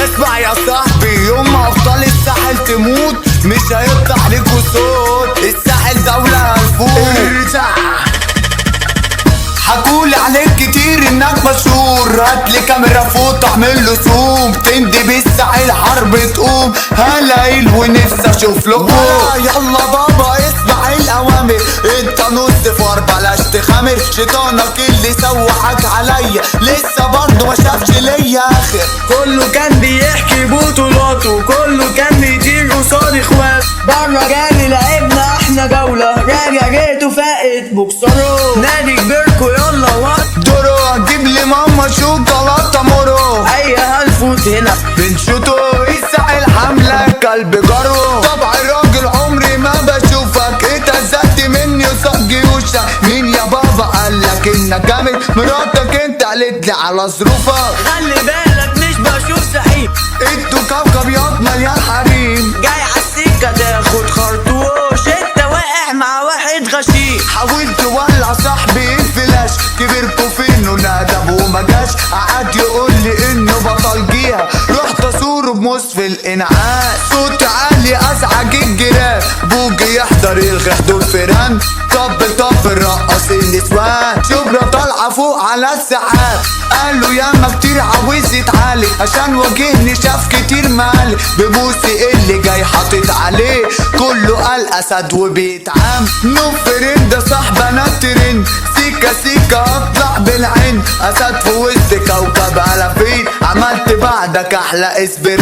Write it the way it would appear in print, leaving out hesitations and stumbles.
اسمع يا صاحبي، يوم ما ابطال الساحل تموت مش هيطلع ليكوا صوت. الساحل دولة هنفوت. حكولي عليك كتير انك مشهور، هاتلي كاميرا فوق اعمل له زوم، تندي بالساحل حرب تقوم. هلايل ونفسي اشوف لكم. يلا بابا اسمع الاوامر، انت نص فار بلاش تخامر. شيطانك اللي سوحك عليا لسه برضه ما شافش ليا اخر. كله كان بيحكي بطولاته، كله كان بيطير قصاد اخواته. بره جالي لعبنا احنا جولة، راجع جيته فاقت بوكسره. نادي كبيركو يلا وقت دورو، هتجيب لي ماما شوكولاتة مورو. اي هنفوت هنا بنشوتو الساحل حملة كلب جرو. طبع الراجل عمري ما بشوفك، اتهزقت مني وصق جيوشك. مين يا بابا قالك انك جامد؟ مراتك انت قالت لي على ظروفك. خلي بالك مش بشوف سعيد، انتوا كوكب ياض مليان حريم. جاي عالسكة تاخد خرطوش، انت واقع مع واحد غشيم. حاولت تولع صاحبي الفلاش، كبركوا فين وندب وما جاش. قعد يقول لي انه بطل جيها، رحت اصوره بمصف الانعاش. صوت عالي ازعج الجيران، بوجي يحضر الغيح دول فيران. طب الرقص النسوان، شبرا طالعه فوق على السحاب. قالوا ياما كتير عاوز يتعالج، عشان واجهني شاف كتير مالي. ببوسي اللي جاي حاطط عليه، كله قال اسد وبيتعام. نفرين ده صاحبنا الترند، سيكا سيكا اطلع بالعين. اسد في وسط كوكب على فين، عملت بعدك احلى اسبرين.